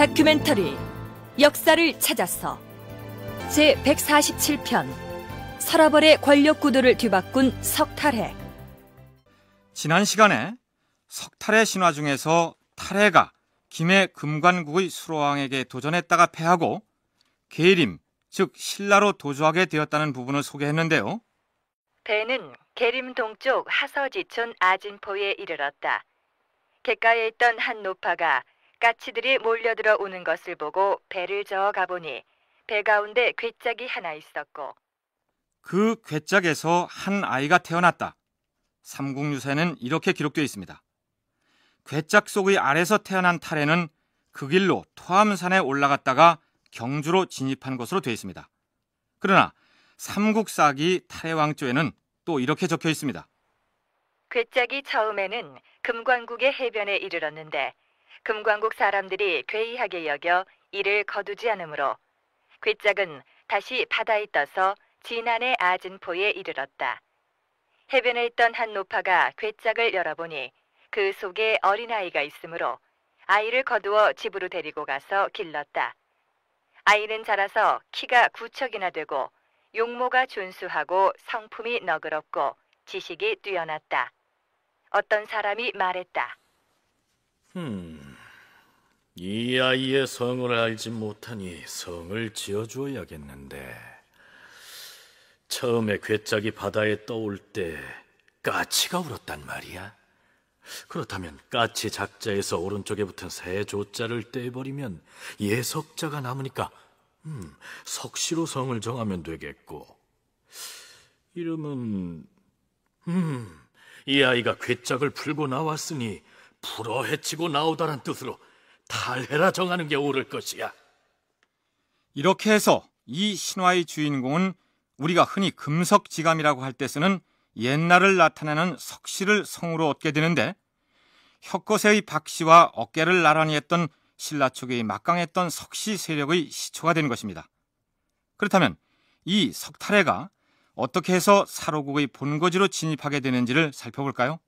다큐멘터리 역사를 찾아서 제147편 서라벌의 권력 구도를 뒤바꾼 석탈해. 지난 시간에 석탈의 신화 중에서 탈해가 김해 금관국의 수로왕에게 도전했다가 패하고 계림, 즉 신라로 도주하게 되었다는 부분을 소개했는데요. 배는 계림 동쪽 하서지촌 아진포에 이르렀다. 갯가에 있던 한 노파가 까치들이 몰려들어 오는 것을 보고 배를 저어 가보니 배 가운데 괴짝이 하나 있었고 그 괴짝에서 한 아이가 태어났다. 삼국유사에는 이렇게 기록되어 있습니다. 괴짝 속의 알에서 태어난 탈해는 그 길로 토암산에 올라갔다가 경주로 진입한 것으로 되어 있습니다. 그러나 삼국사기 탈해왕조에는 또 이렇게 적혀 있습니다. 괴짝이 처음에는 금관국의 해변에 이르렀는데 금관국 사람들이 괴이하게 여겨 이를 거두지 않으므로 괴짝은 다시 바다에 떠서 진안의 아진포에 이르렀다. 해변에 있던 한 노파가 괴짝을 열어보니 그 속에 어린아이가 있으므로 아이를 거두어 집으로 데리고 가서 길렀다. 아이는 자라서 키가 9척이나 되고 용모가 준수하고 성품이 너그럽고 지식이 뛰어났다. 어떤 사람이 말했다. 이 아이의 성을 알지 못하니 성을 지어주어야겠는데 처음에 괴짝이 바다에 떠올 때 까치가 울었단 말이야. 그렇다면 까치 작자에서 오른쪽에 붙은 새 조자를 떼버리면 예석자가 남으니까 석시로 성을 정하면 되겠고 이름은 이 아이가 괴짝을 풀고 나왔으니 풀어 헤치고 나오다란 뜻으로 탈해라 정하는 게 옳을 것이야. 이렇게 해서 이 신화의 주인공은 우리가 흔히 금석지감이라고 할 때 쓰는 옛날을 나타내는 석씨를 성으로 얻게 되는데 혁거세의 박씨와 어깨를 나란히 했던 신라 초기의 막강했던 석씨 세력의 시초가 된 것입니다. 그렇다면 이 석탈해가 어떻게 해서 사로국의 본거지로 진입하게 되는지를 살펴볼까요?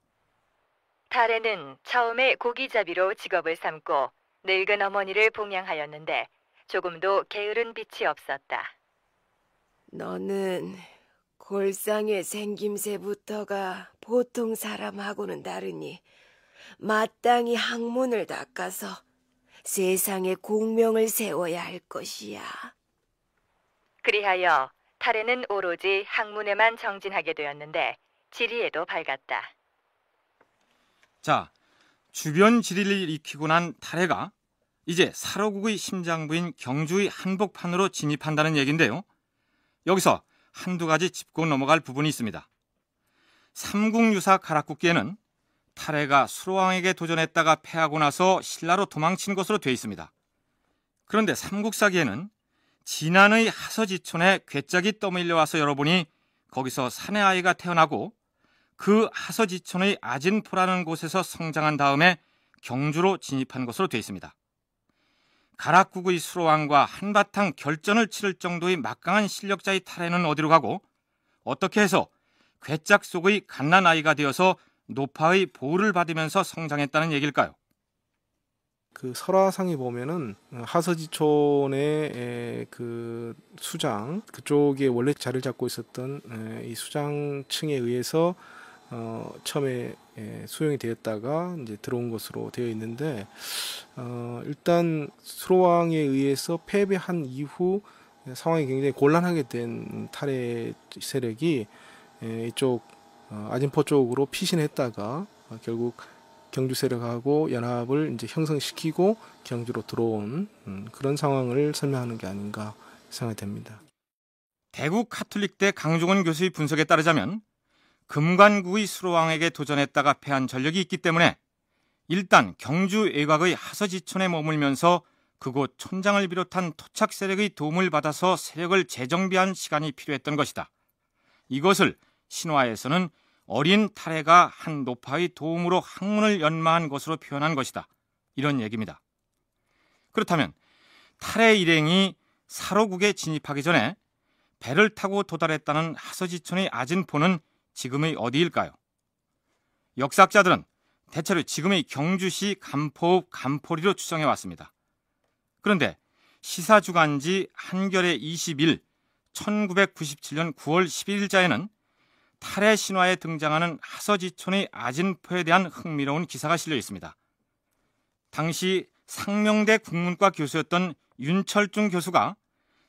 탈해는 처음에 고기잡이로 직업을 삼고 늙은 어머니를 봉양하였는데 조금도 게으른 빛이 없었다. 너는 골상의 생김새부터가 보통 사람하고는 다르니 마땅히 학문을 닦아서 세상에 공명을 세워야 할 것이야. 그리하여 탈해는 오로지 학문에만 정진하게 되었는데 지리에도 밝았다. 자, 주변 지리를 익히고 난 탈해가 이제 사로국의 심장부인 경주의 한복판으로 진입한다는 얘기인데요. 여기서 한두 가지 짚고 넘어갈 부분이 있습니다. 삼국유사 가락국기에는 탈해가 수로왕에게 도전했다가 패하고 나서 신라로 도망친 것으로 되어 있습니다. 그런데 삼국사기에는 진안의 하서지촌에 괴짝이 떠밀려와서 열어보니 거기서 사내 아이가 태어나고 그 하서지촌의 아진포라는 곳에서 성장한 다음에 경주로 진입한 것으로 되어 있습니다. 가락국의 수로왕과 한바탕 결전을 치를 정도의 막강한 실력자의 탈해는 어디로 가고 어떻게 해서 괴짝 속의 갓난아이가 되어서 노파의 보호를 받으면서 성장했다는 얘기일까요? 그 설화상에 보면은 하서지촌의 그 수장 그쪽에 원래 자리를 잡고 있었던 이 수장층에 의해서 처음에 수용이 되었다가 이제 들어온 것으로 되어 있는데 일단 수로왕에 의해서 패배한 이후 상황이 굉장히 곤란하게 된 탈해 세력이 이쪽 아진포 쪽으로 피신했다가 결국 경주 세력하고 연합을 이제 형성시키고 경주로 들어온 그런 상황을 설명하는 게 아닌가 생각이 됩니다. 대구 카톨릭대 강종원 교수의 분석에 따르자면 금관국의 수로왕에게 도전했다가 패한 전력이 있기 때문에 일단 경주 외곽의 하서지촌에 머물면서 그곳 촌장을 비롯한 토착 세력의 도움을 받아서 세력을 재정비한 시간이 필요했던 것이다. 이것을 신화에서는 어린 탈해가 한 노파의 도움으로 학문을 연마한 것으로 표현한 것이다. 이런 얘기입니다. 그렇다면 탈해 일행이 사로국에 진입하기 전에 배를 타고 도달했다는 하서지촌의 아진포는 지금의 어디일까요? 역사학자들은 대체로 지금의 경주시 간포읍 간포리로 추정해 왔습니다. 그런데 시사주간지 한겨레 20일 1997년 9월 11일자에는 탈의 신화에 등장하는 하서지촌의 아진포에 대한 흥미로운 기사가 실려 있습니다. 당시 상명대 국문과 교수였던 윤철중 교수가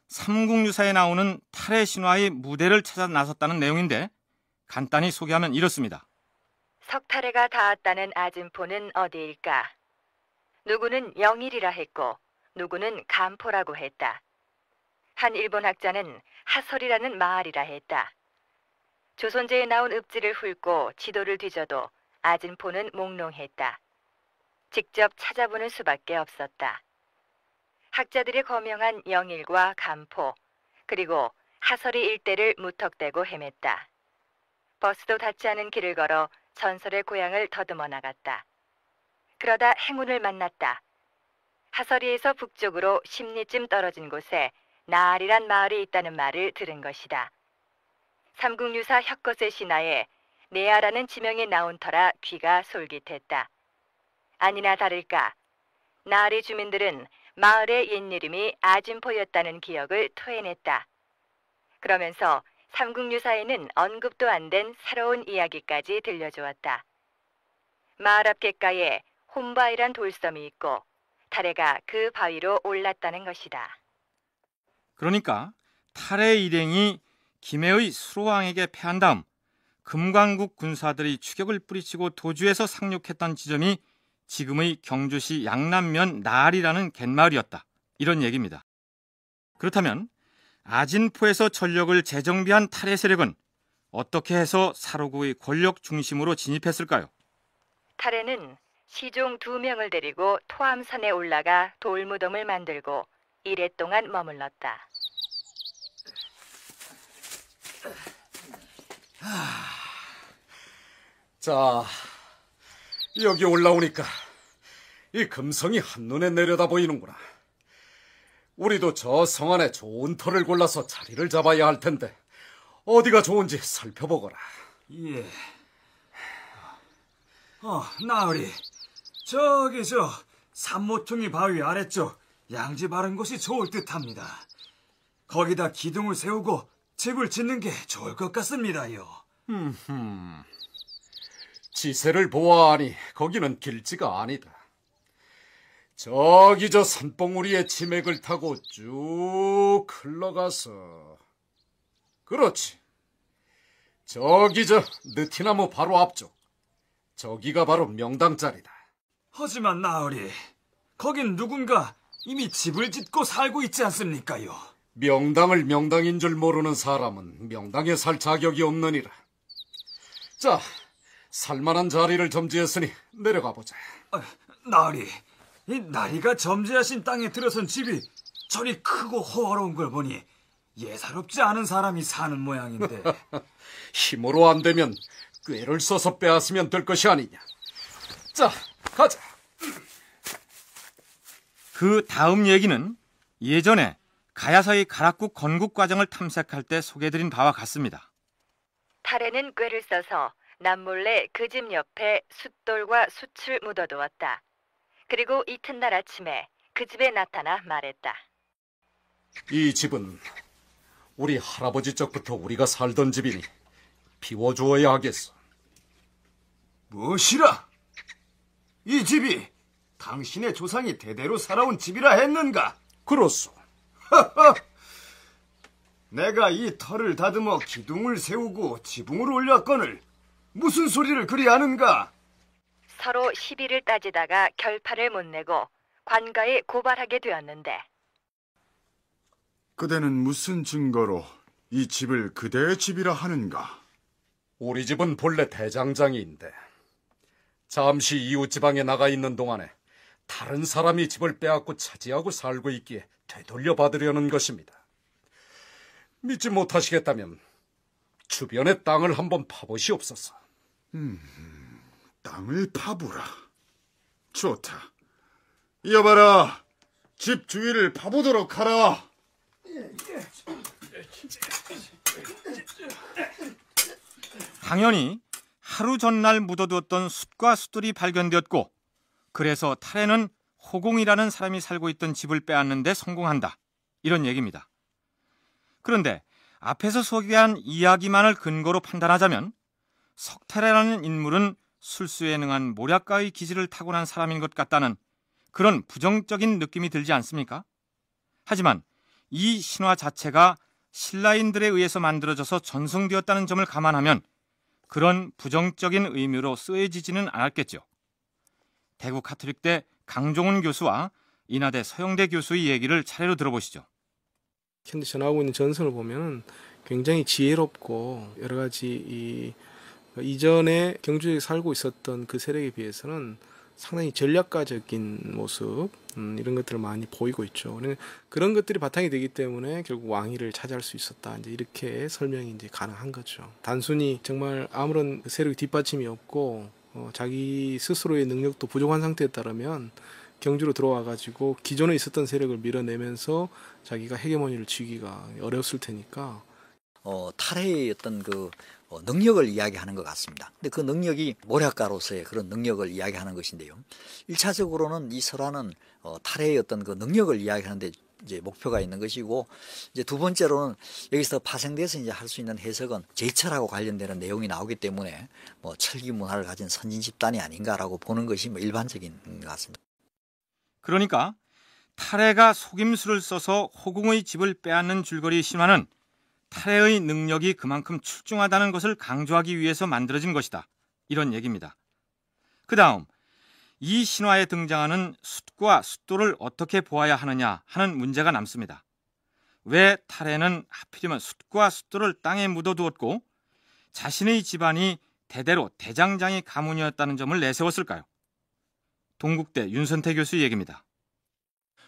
삼국유사에 나오는 탈의 신화의 무대를 찾아 나섰다는 내용인데 간단히 소개하면 이렇습니다. 석탈해가 닿았다는 아진포는 어디일까? 누구는 영일이라 했고 누구는 간포라고 했다. 한 일본 학자는 하설이라는 마을이라 했다. 조선제에 나온 읍지를 훑고 지도를 뒤져도 아진포는 몽롱했다. 직접 찾아보는 수밖에 없었다. 학자들이 거명한 영일과 간포, 그리고 하설이 일대를 무턱대고 헤맸다. 버스도 닿지 않은 길을 걸어 전설의 고향을 더듬어 나갔다. 그러다 행운을 만났다. 하설이에서 북쪽으로 10리쯤 떨어진 곳에 나알이란 마을이 있다는 말을 들은 것이다. 삼국유사 혁거세 신화에 내아라는 지명이 나온 터라 귀가 솔깃했다. 아니나 다를까 나알의 주민들은 마을의 옛 이름이 아진포였다는 기억을 토해냈다. 그러면서 삼국유사에는 언급도 안 된 새로운 이야기까지 들려주었다. 마을 앞 갯가에 혼바위란 돌섬이 있고 탈해가 그 바위로 올랐다는 것이다. 그러니까 탈의 일행이 김해의 수로왕에게 패한 다음 금광국 군사들이 추격을 뿌리치고 도주해서 상륙했던 지점이 지금의 경주시 양남면 나알이라는 갯마을이었다. 이런 얘기입니다. 그렇다면 아진포에서 전력을 재정비한 탈의 세력은 어떻게 해서 사로구의 권력 중심으로 진입했을까요? 탈해는 시종 2명을 데리고 토암산에 올라가 돌무덤을 만들고 이래 동안 머물렀다. 자, 여기 올라오니까 이 금성이 한눈에 내려다 보이는구나. 우리도 저 성 안에 좋은 터를 골라서 자리를 잡아야 할 텐데 어디가 좋은지 살펴보거라. 예. 나으리. 저기 산모퉁이 바위 아래쪽 양지 바른 곳이 좋을 듯합니다. 거기다 기둥을 세우고 집을 짓는 게 좋을 것 같습니다요. 지세를 보아하니 거기는 길지가 아니다. 저기 저 산봉우리의 치맥을 타고 쭉 흘러가서 그렇지. 저기 저 느티나무 바로 앞쪽 저기가 바로 명당 자리다. 하지만 나으리, 거긴 누군가 이미 집을 짓고 살고 있지 않습니까요? 명당을 명당인 줄 모르는 사람은 명당에 살 자격이 없느니라. 자, 살만한 자리를 점지했으니 내려가 보자. 나으리, 이 나리가 점지하신 땅에 들어선 집이 저리 크고 호화로운 걸 보니 예사롭지 않은 사람이 사는 모양인데. 힘으로 안 되면 꾀를 써서 빼앗으면 될 것이 아니냐. 자, 가자. 그 다음 얘기는 예전에 가야사의 가락국 건국 과정을 탐색할 때 소개해드린 바와 같습니다. 탈해는 꾀를 써서 남몰래 그 집 옆에 숫돌과 숯을 묻어두었다. 그리고 이튿날 아침에 그 집에 나타나 말했다. 이 집은 우리 할아버지 쪽부터 우리가 살던 집이니 비워주어야 하겠어. 무엇이라? 이 집이 당신의 조상이 대대로 살아온 집이라 했는가? 그렇소. 내가 이 터를 다듬어 기둥을 세우고 지붕을 올렸거늘 무슨 소리를 그리 하는가? 서로 시비를 따지다가 결판을 못 내고 관가에 고발하게 되었는데. 그대는 무슨 증거로 이 집을 그대의 집이라 하는가? 우리 집은 본래 대장장이인데 잠시 이웃지방에 나가 있는 동안에 다른 사람이 집을 빼앗고 차지하고 살고 있기에 되돌려 받으려는 것입니다. 믿지 못하시겠다면 주변의 땅을 한번 파보시옵소서. 땅을 파보라. 좋다. 이어봐라. 집 주위를 파보도록 하라. 당연히 하루 전날 묻어두었던 숯과 숯들이 발견되었고 그래서 탈해는 호공이라는 사람이 살고 있던 집을 빼앗는 데 성공한다. 이런 얘기입니다. 그런데 앞에서 소개한 이야기만을 근거로 판단하자면 석태래라는 인물은 술수에 능한 모략가의 기질을 타고난 사람인 것 같다는 그런 부정적인 느낌이 들지 않습니까? 하지만 이 신화 자체가 신라인들에 의해서 만들어져서 전승되었다는 점을 감안하면 그런 부정적인 의미로 쓰여지지는 않았겠죠. 대구 카톨릭대 강종훈 교수와 인하대 서영대 교수의 얘기를 차례로 들어보시죠. 현재 전하고 있는 전선을 보면 굉장히 지혜롭고 여러 가지 이전에 경주에 살고 있었던 그 세력에 비해서는 상당히 전략가적인 모습 이런 것들을 많이 보이고 있죠. 그런 것들이 바탕이 되기 때문에 결국 왕위를 차지할 수 있었다. 이제 이렇게 설명이 이제 가능한 거죠. 단순히 정말 아무런 세력의 뒷받침이 없고 자기 스스로의 능력도 부족한 상태에 따르면 경주로 들어와 가지고 기존에 있었던 세력을 밀어내면서 자기가 헤게모니를 쥐기가 어려웠을 테니까 탈해의 어떤 능력을 이야기하는 것 같습니다. 근데 그 능력이 모략가로서의 그런 능력을 이야기하는 것인데요. 1차적으로는 이 설화는 탈해의 어떤 그 능력을 이야기하는데 이제 목표가 있는 것이고, 이제 두 번째로는 여기서 파생돼서 이제 할 수 있는 해석은 제철하고 관련되는 내용이 나오기 때문에 뭐 철기 문화를 가진 선진 집단이 아닌가라고 보는 것이 뭐 일반적인 것 같습니다. 그러니까 탈해가 속임수를 써서 호궁의 집을 빼앗는 줄거리 신화는 탈해의 능력이 그만큼 출중하다는 것을 강조하기 위해서 만들어진 것이다. 이런 얘기입니다. 그 다음 이 신화에 등장하는 숫과 숫도를 어떻게 보아야 하느냐 하는 문제가 남습니다. 왜 탈해는 하필이면 숫과 숫도를 땅에 묻어두었고 자신의 집안이 대대로 대장장이 가문이었다는 점을 내세웠을까요? 동국대 윤선태 교수 얘기입니다.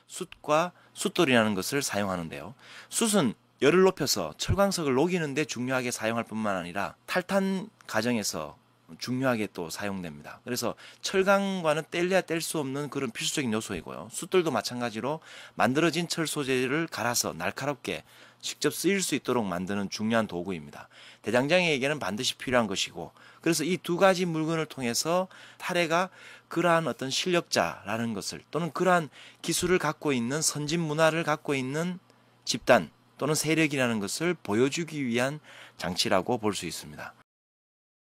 숫과 숫돌이라는 것을 사용하는데요. 숫은 열을 높여서 철광석을 녹이는 데 중요하게 사용할 뿐만 아니라 탈탄 과정에서 중요하게 또 사용됩니다. 그래서 철강과는 뗄래야 뗄 수 없는 그런 필수적인 요소이고요. 숫돌도 마찬가지로 만들어진 철 소재를 갈아서 날카롭게 직접 쓰일 수 있도록 만드는 중요한 도구입니다. 대장장이에게는 반드시 필요한 것이고, 그래서 이 두 가지 물건을 통해서 탈해가 그러한 어떤 실력자라는 것을, 또는 그러한 기술을 갖고 있는 선진 문화를 갖고 있는 집단 또는 세력이라는 것을 보여주기 위한 장치라고 볼 수 있습니다.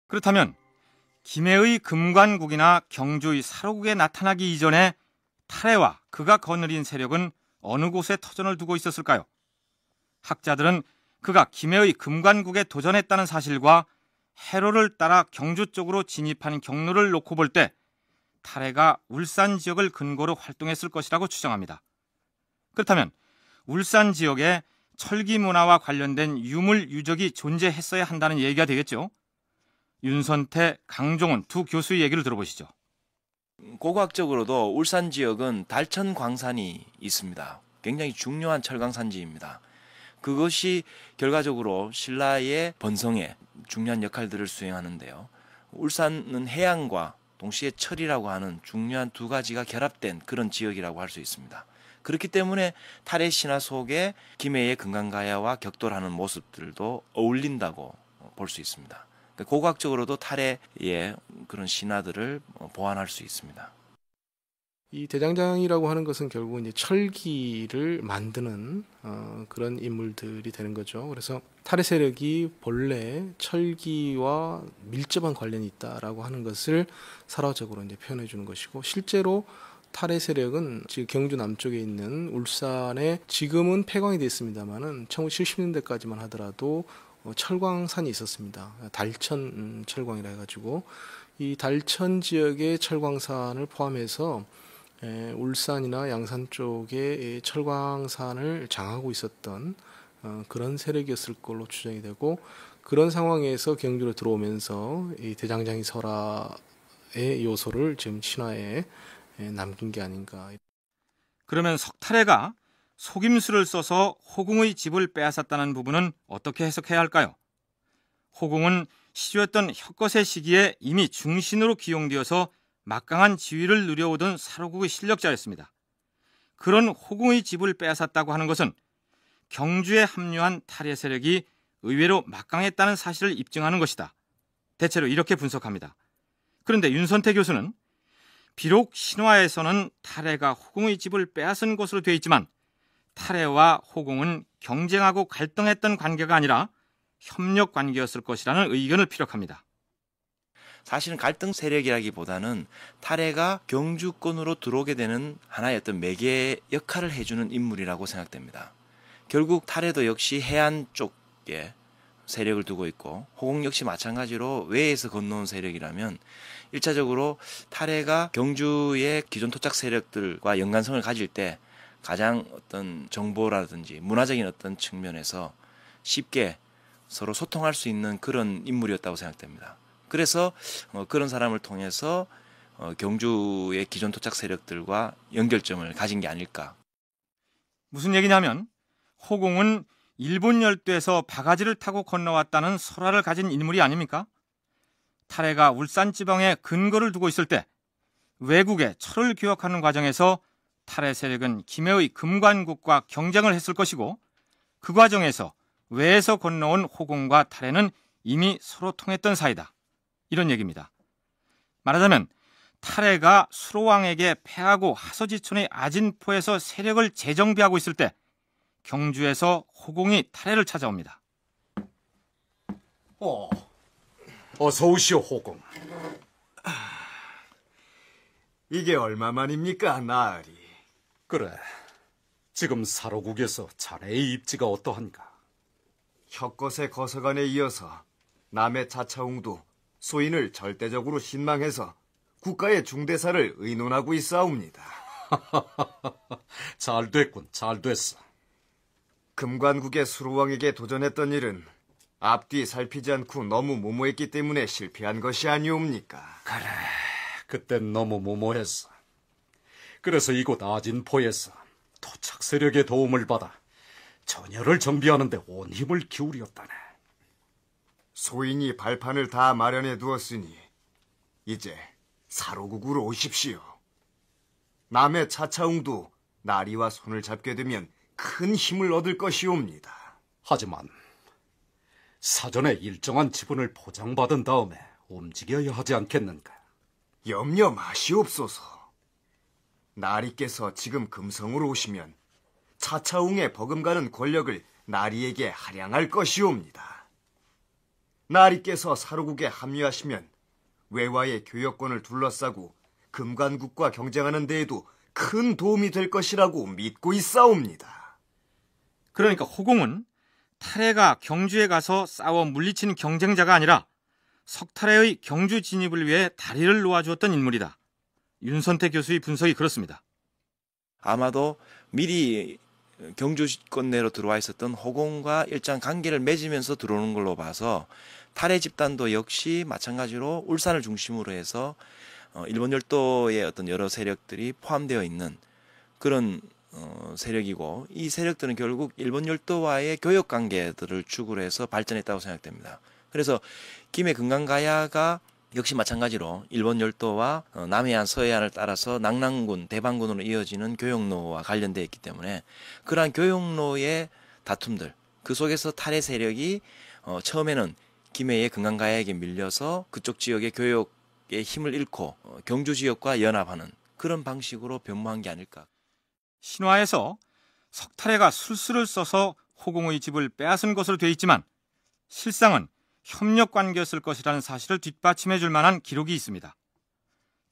그렇다면 김해의 금관국이나 경주의 사로국에 나타나기 이전에 탈해와 그가 거느린 세력은 어느 곳에 터전을 두고 있었을까요? 학자들은 그가 김해의 금관국에 도전했다는 사실과 해로를 따라 경주 쪽으로 진입한 경로를 놓고 볼 때 탈해가 울산 지역을 근거로 활동했을 것이라고 추정합니다. 그렇다면 울산 지역에 철기 문화와 관련된 유물 유적이 존재했어야 한다는 얘기가 되겠죠. 윤선태, 강종훈 두 교수의 얘기를 들어보시죠. 고고학적으로도 울산 지역은 달천 광산이 있습니다. 굉장히 중요한 철광산지입니다. 그것이 결과적으로 신라의 번성에 중요한 역할들을 수행하는데요. 울산은 해양과 동시에 철이라고 하는 중요한 두 가지가 결합된 그런 지역이라고 할 수 있습니다. 그렇기 때문에 탈해 신화 속에 김해의 금강가야와 격돌하는 모습들도 어울린다고 볼 수 있습니다. 고고학적으로도 탈해의 그런 신화들을 보완할 수 있습니다. 이 대장장이라고 하는 것은 결국은 이제 철기를 만드는 그런 인물들이 되는 거죠. 그래서 탈해 세력이 본래 철기와 밀접한 관련이 있다라고 하는 것을 살화적으로 이제 표현해 주는 것이고, 실제로 탈해 세력은 지금 경주 남쪽에 있는 울산에 지금은 폐광이 됐습니다만은 1970년대까지만 하더라도 철광산이 있었습니다. 달천 철광이라 해가지고 이 달천 지역의 철광산을 포함해서 울산이나 양산 쪽에 철광산을 장하고 있었던 그런 세력이었을 걸로 추정이 되고, 그런 상황에서 경주로 들어오면서 이 대장장이 설화의 요소를 지금 신화에 남긴 게 아닌가. 그러면 석탈해가 속임수를 써서 호궁의 집을 빼앗았다는 부분은 어떻게 해석해야 할까요? 호궁은 시주였던 혁거세 시기에 이미 중신으로 기용되어서 막강한 지위를 누려오던 사로국의 실력자였습니다. 그런 호궁의 집을 빼앗았다고 하는 것은 경주에 합류한 탈해 세력이 의외로 막강했다는 사실을 입증하는 것이다. 대체로 이렇게 분석합니다. 그런데 윤선태 교수는 비록 신화에서는 타레가 호공의 집을 빼앗은 것으로 되어 있지만 타레와 호공은 경쟁하고 갈등했던 관계가 아니라 협력 관계였을 것이라는 의견을 피력합니다. 사실은 갈등 세력이라기보다는 타레가 경주권으로 들어오게 되는 하나의 어떤 매개 역할을 해주는 인물이라고 생각됩니다. 결국 타레도 역시 해안 쪽에 세력을 두고 있고 호공 역시 마찬가지로 외에서 건너온 세력이라면 1차적으로 타레가 경주의 기존 토착 세력들과 연관성을 가질 때 가장 어떤 정보라든지 문화적인 어떤 측면에서 쉽게 서로 소통할 수 있는 그런 인물이었다고 생각됩니다. 그래서 그런 사람을 통해서 경주의 기존 토착 세력들과 연결점을 가진 게 아닐까. 무슨 얘기냐면 호공은 일본 열도에서 바가지를 타고 건너왔다는 설화를 가진 인물이 아닙니까? 타레가 울산 지방에 근거를 두고 있을 때 외국에 철을 교역하는 과정에서 타레 세력은 김해의 금관국과 경쟁을 했을 것이고 그 과정에서 외에서 건너온 호공과 타레는 이미 서로 통했던 사이다. 이런 얘기입니다. 말하자면 타레가 수로왕에게 패하고 하서지촌의 아진포에서 세력을 재정비하고 있을 때 경주에서 호공이 타레를 찾아옵니다. 어서 오시오, 호공. 이게 얼마만입니까, 나으리? 그래, 지금 사로국에서 자네의 입지가 어떠한가? 혁것의 거서관에 이어서 남의 차차웅도 소인을 절대적으로 신망해서 국가의 중대사를 의논하고 있사옵니다. 잘 됐군, 잘 됐어. 금관국의 수로왕에게 도전했던 일은 앞뒤 살피지 않고 너무 무모했기 때문에 실패한 것이 아니옵니까? 그래, 그땐 너무 무모했어. 그래서 이곳 아진포에서 토착 세력의 도움을 받아 전열을 정비하는 데 온 힘을 기울였다네. 소인이 발판을 다 마련해 두었으니 이제 사로국으로 오십시오. 남의 차차웅도 나리와 손을 잡게 되면 큰 힘을 얻을 것이옵니다. 하지만 사전에 일정한 지분을 보장받은 다음에 움직여야 하지 않겠는가? 염려 마시옵소서. 나리께서 지금 금성으로 오시면 차차웅에 버금가는 권력을 나리에게 할양할 것이옵니다. 나리께서 사로국에 합류하시면 외와의 교역권을 둘러싸고 금관국과 경쟁하는 데에도 큰 도움이 될 것이라고 믿고 있사옵니다. 그러니까 호공은 타레가 경주에 가서 싸워 물리친 경쟁자가 아니라 석타레의 경주 진입을 위해 다리를 놓아주었던 인물이다. 윤선태 교수의 분석이 그렇습니다. 아마도 미리 경주권 내로 들어와 있었던 호공과 일정 관계를 맺으면서 들어오는 걸로 봐서 타레 집단도 역시 마찬가지로 울산을 중심으로 해서 일본 열도의 어떤 여러 세력들이 포함되어 있는 그런 세력이고, 이 세력들은 결국 일본 열도와의 교역 관계들을 축으로 해서 발전했다고 생각됩니다. 그래서 김해 금강가야가 역시 마찬가지로 일본 열도와 남해안 서해안을 따라서 낙랑군, 대방군으로 이어지는 교역로와 관련되어 있기 때문에 그러한 교역로의 다툼들, 그 속에서 타레 세력이 처음에는 김해의 금강가야에게 밀려서 그쪽 지역의 교역의 힘을 잃고 경주 지역과 연합하는 그런 방식으로 변모한 게 아닐까. 신화에서 석타레가 술수를 써서 호공의 집을 빼앗은 것으로 되어 있지만 실상은 협력 관계였을 것이라는 사실을 뒷받침해 줄 만한 기록이 있습니다.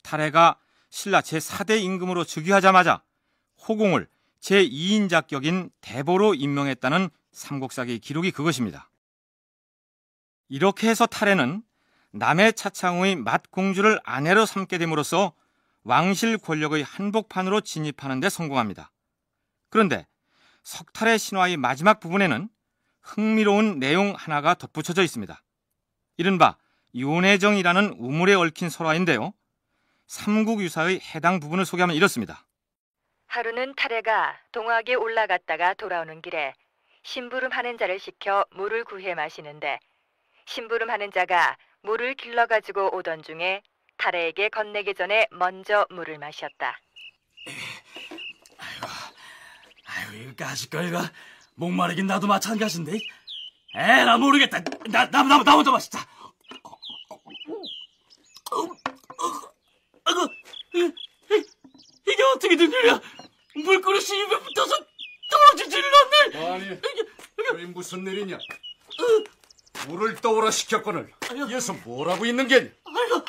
타레가 신라 제4대 임금으로 즉위하자마자 호공을 제2인 자격인 대보로 임명했다는 삼국사기의 기록이 그것입니다. 이렇게 해서 타레는 남해 차창의 맏공주를 아내로 삼게 됨으로써 왕실 권력의 한복판으로 진입하는 데 성공합니다. 그런데 석타레 신화의 마지막 부분에는 흥미로운 내용 하나가 덧붙여져 있습니다. 이른바 요내정이라는 우물에 얽힌 설화인데요. 삼국유사의 해당 부분을 소개하면 이렇습니다. 하루는 타레가 동학에 올라갔다가 돌아오는 길에 심부름하는 자를 시켜 물을 구해 마시는데 심부름하는 자가 물을 길러가지고 오던 중에 타레에게 건네기 전에 먼저 물을 마셨다. 아이고, 이거 가식거리가 목마르긴 나도 마찬가지인데. 나 모르겠다. 나 먼저 마시자. 아이고, 웬일이야? 물그릇이 입에 붙어서 떨어지질 않네. 아니, 여기 무슨 일이냐? 물을 떠오라 시켰거늘 여기서 뭐라고 있는 게니? 아유,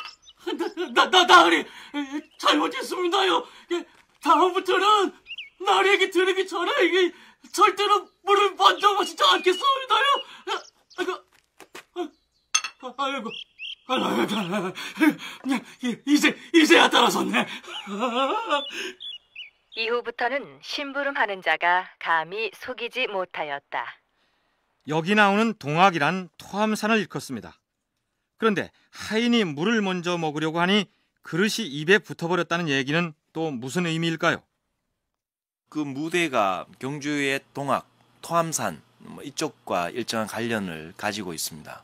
나으리 잘못했습니다요. 다음부터는 나리에게 들으기 전에 절대로 물을 만져 마시지 않겠습니다요. 아이고, 이제야 따라섰네. 이후부터는 심부름하는 자가 감히 속이지 못하였다. 여기 나오는 동학이란 토함산을 일컫습니다. 그런데 하인이 물을 먼저 먹으려고 하니 그릇이 입에 붙어버렸다는 얘기는 또 무슨 의미일까요? 그 무대가 경주의 동학, 토함산 이쪽과 일정한 관련을 가지고 있습니다.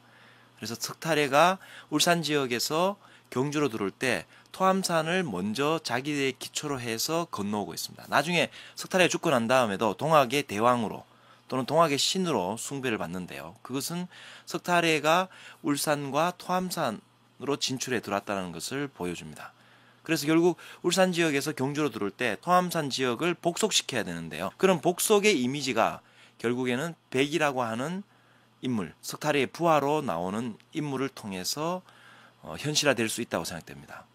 그래서 석탈해가 울산 지역에서 경주로 들어올 때 토함산을 먼저 자기의 기초로 해서 건너오고 있습니다. 나중에 석탈해가 죽고 난 다음에도 동학의 대왕으로 또는 동학의 신으로 숭배를 받는데요. 그것은 석탈해가 울산과 토함산으로 진출해 들어왔다는 것을 보여줍니다. 그래서 결국 울산 지역에서 경주로 들어올 때 토함산 지역을 복속시켜야 되는데요. 그런 복속의 이미지가 결국에는 백이라고 하는 인물, 석탈해의 부하로 나오는 인물을 통해서 현실화될 수 있다고 생각됩니다.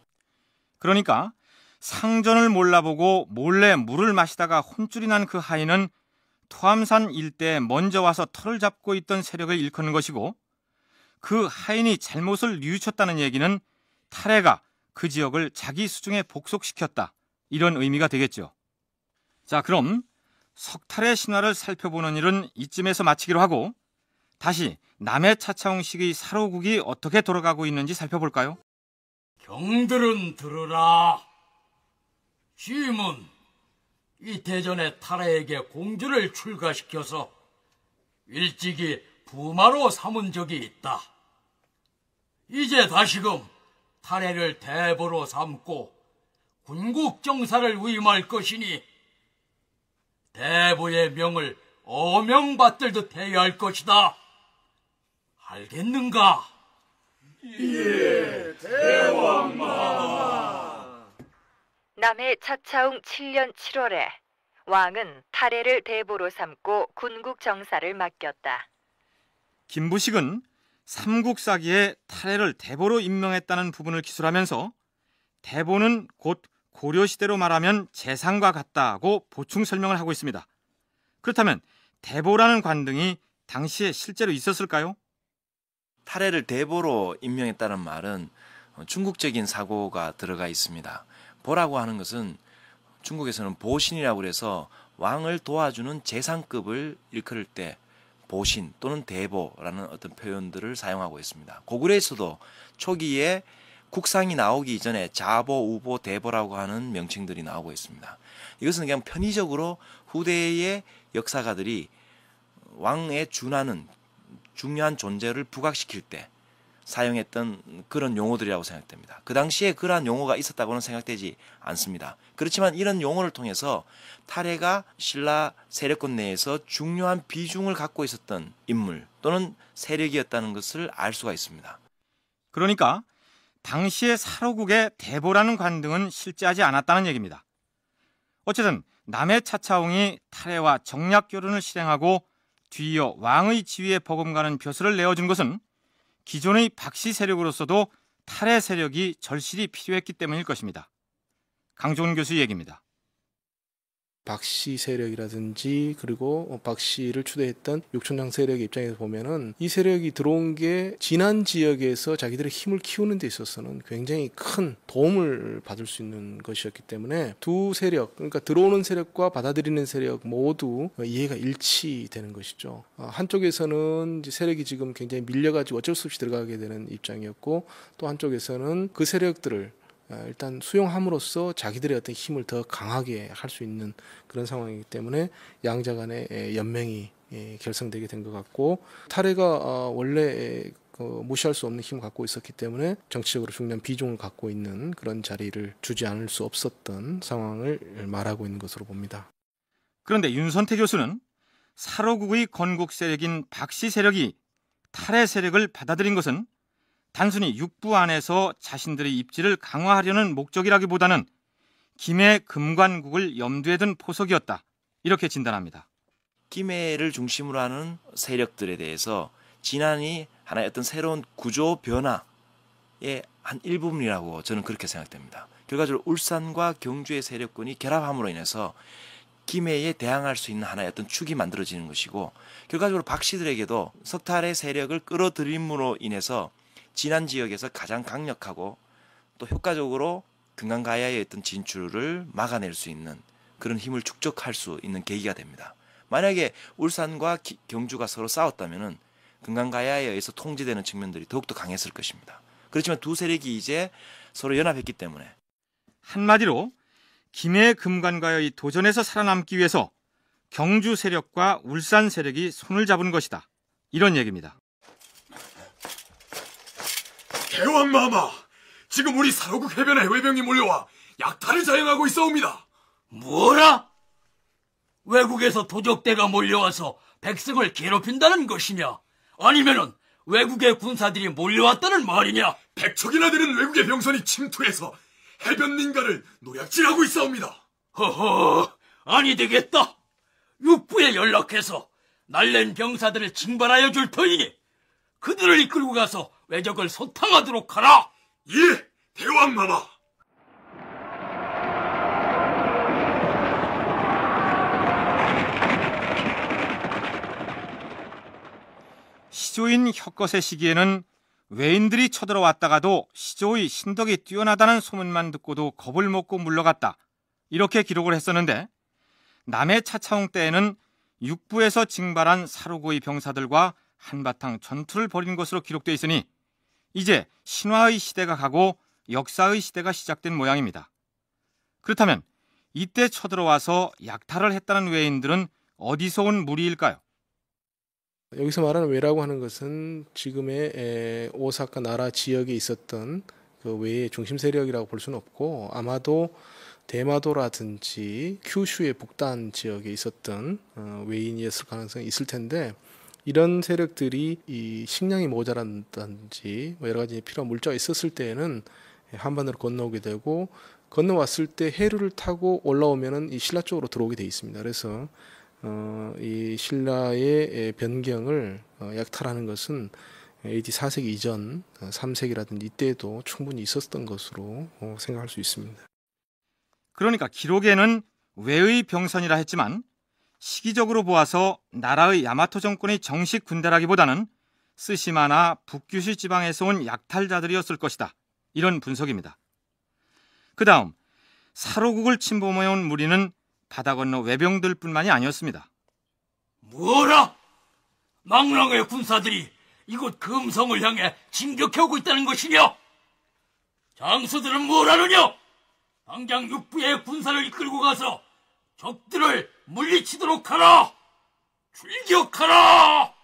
그러니까 상전을 몰라보고 몰래 물을 마시다가 혼쭐이 난 그 하인은 토함산 일대에 먼저 와서 털을 잡고 있던 세력을 일컫는 것이고, 그 하인이 잘못을 뉘우쳤다는 얘기는 탈해가 그 지역을 자기 수중에 복속시켰다, 이런 의미가 되겠죠. 자, 그럼 석탈의 신화를 살펴보는 일은 이쯤에서 마치기로 하고 다시 남해 차차홍식의 사로국이 어떻게 돌아가고 있는지 살펴볼까요? 경들은 들으라. 짐은 이 대전에 탈해에게 공주를 출가시켜서 일찍이 부마로 삼은 적이 있다. 이제 다시금 탈해를 대보로 삼고 군국정사를 위임할 것이니 대보의 명을 어명받들듯 해야 할 것이다. 알겠는가? 예, 대왕마마. 남해 차차웅 7년 7월에 왕은 탈해를 대보로 삼고 군국 정사를 맡겼다. 김부식은 삼국사기에 탈해를 대보로 임명했다는 부분을 기술하면서 대보는 곧 고려시대로 말하면 재상과 같다고 보충 설명을 하고 있습니다. 그렇다면 대보라는 관등이 당시에 실제로 있었을까요? 탈해를 대보로 임명했다는 말은 중국적인 사고가 들어가 있습니다. 보라고 하는 것은 중국에서는 보신이라고 해서 왕을 도와주는 재상급을 일컬을 때 보신 또는 대보라는 어떤 표현들을 사용하고 있습니다. 고구려에서도 초기에 국상이 나오기 이전에 자보, 우보, 대보라고 하는 명칭들이 나오고 있습니다. 이것은 그냥 편의적으로 후대의 역사가들이 왕에 준하는 중요한 존재를 부각시킬 때 사용했던 그런 용어들이라고 생각됩니다. 그 당시에 그러한 용어가 있었다고는 생각되지 않습니다. 그렇지만 이런 용어를 통해서 탈해가 신라 세력권 내에서 중요한 비중을 갖고 있었던 인물 또는 세력이었다는 것을 알 수가 있습니다. 그러니까 당시의 사로국의 대보라는 관등은 실제하지 않았다는 얘기입니다. 어쨌든 남해 차차홍이 탈해와 정략 결혼을 실행하고 뒤이어 왕의 지위에 버금가는 벼슬을 내어준 것은 기존의 박씨 세력으로서도 탈해 세력이 절실히 필요했기 때문일 것입니다. 강종훈 교수 얘기입니다. 박씨 세력이라든지 그리고 박씨를 추대했던 육촌장 세력의 입장에서 보면은 이 세력이 들어온 게 진안 지역에서 자기들의 힘을 키우는 데 있어서는 굉장히 큰 도움을 받을 수 있는 것이었기 때문에 두 세력, 그러니까 들어오는 세력과 받아들이는 세력 모두 이해가 일치되는 것이죠. 한쪽에서는 이제 세력이 지금 굉장히 밀려가지고 어쩔 수 없이 들어가게 되는 입장이었고, 또 한쪽에서는 그 세력들을 일단 수용함으로써 자기들의 어떤 힘을 더 강하게 할 수 있는 그런 상황이기 때문에 양자 간의 연맹이 결성되게 된 것 같고, 탈해가 원래 무시할 수 없는 힘을 갖고 있었기 때문에 정치적으로 중요한 비중을 갖고 있는 그런 자리를 주지 않을 수 없었던 상황을 말하고 있는 것으로 봅니다. 그런데 윤선태 교수는 사로국의 건국 세력인 박씨 세력이 탈해 세력을 받아들인 것은 단순히 육부 안에서 자신들의 입지를 강화하려는 목적이라기보다는 김해 금관국을 염두에 둔 포석이었다. 이렇게 진단합니다. 김해를 중심으로 하는 세력들에 대해서 진안이 하나의 어떤 새로운 구조 변화의 한 일부분이라고 저는 그렇게 생각됩니다. 결과적으로 울산과 경주의 세력군이 결합함으로 인해서 김해에 대항할 수 있는 하나의 어떤 축이 만들어지는 것이고, 결과적으로 박씨들에게도 석탈의 세력을 끌어들임으로 인해서 진안 지역에서 가장 강력하고 또 효과적으로 금강가야의 어떤 진출을 막아낼 수 있는 그런 힘을 축적할 수 있는 계기가 됩니다. 만약에 울산과 경주가 서로 싸웠다면은 금강가야에 의해서 통제되는 측면들이 더욱더 강했을 것입니다. 그렇지만 두 세력이 이제 서로 연합했기 때문에, 한마디로 김해 금관과의 도전에서 살아남기 위해서 경주 세력과 울산 세력이 손을 잡은 것이다. 이런 얘기입니다. 대왕마마, 지금 우리 사로국 해변에 외병이 몰려와 약탈을 자행하고 있어옵니다. 뭐라? 외국에서 도적대가 몰려와서 백성을 괴롭힌다는 것이냐? 아니면은 외국의 군사들이 몰려왔다는 말이냐? 100척이나 되는 외국의 병선이 침투해서 해변 민가를 노략질하고 있어옵니다. 허허, 아니 되겠다. 육부에 연락해서 날랜 병사들을 징발하여 줄 터이니 그들을 이끌고 가서 외적을 소탕하도록 하라. 예, 대왕마마. 시조인 혁것의 시기에는 외인들이 쳐들어왔다가도 시조의 신덕이 뛰어나다는 소문만 듣고도 겁을 먹고 물러갔다. 이렇게 기록을 했었는데, 남해 차차홍 때에는 육부에서 징발한 사로구의 병사들과 한바탕 전투를 벌인 것으로 기록되어 있으니 이제 신화의 시대가 가고 역사의 시대가 시작된 모양입니다. 그렇다면 이때 쳐들어와서 약탈을 했다는 외인들은 어디서 온 무리일까요? 여기서 말하는 외라고 하는 것은 지금의 오사카 나라 지역에 있었던 그 외의 중심 세력이라고 볼 수는 없고, 아마도 대마도라든지 큐슈의 북단 지역에 있었던 외인이었을 가능성이 있을 텐데, 이런 세력들이 이 식량이 모자란다든지 여러 가지 필요한 물자가 있었을 때에는 한반도로 건너오게 되고, 건너왔을 때 해류를 타고 올라오면은 이 신라 쪽으로 들어오게 돼 있습니다. 그래서 이 신라의 변경을 약탈하는 것은 AD 4세기 이전 3세기라든지 이때에도 충분히 있었던 것으로 생각할 수 있습니다. 그러니까 기록에는 외의 병선이라 했지만 시기적으로 보아서 나라의 야마토 정권의 정식 군대라기보다는 스시마나 북규슈 지방에서 온 약탈자들이었을 것이다. 이런 분석입니다. 그 다음 사로국을 침범해온 무리는 바다 건너 외병들뿐만이 아니었습니다. 뭐라? 망랑의 군사들이 이곳 금성을 향해 진격해오고 있다는 것이냐? 장수들은 뭐라느냐? 당장 육부의 군사를 이끌고 가서 적들을 물리치도록 하라! 출격하라!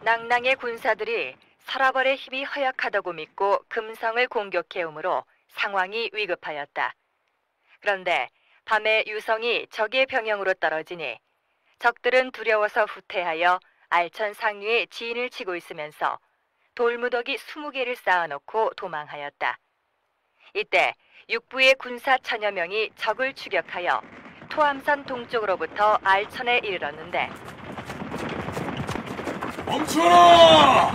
낭낭의 군사들이 서라벌의 힘이 허약하다고 믿고 금성을 공격해오므로 상황이 위급하였다. 그런데 밤에 유성이 적의 병영으로 떨어지니 적들은 두려워서 후퇴하여 알천 상류에 진을 치고 있으면서 돌무더기 20개를 쌓아놓고 도망하였다. 이때 육부의 군사 1000여 명이 적을 추격하여 토암산 동쪽으로부터 알천에 이르렀는데, 멈춰라!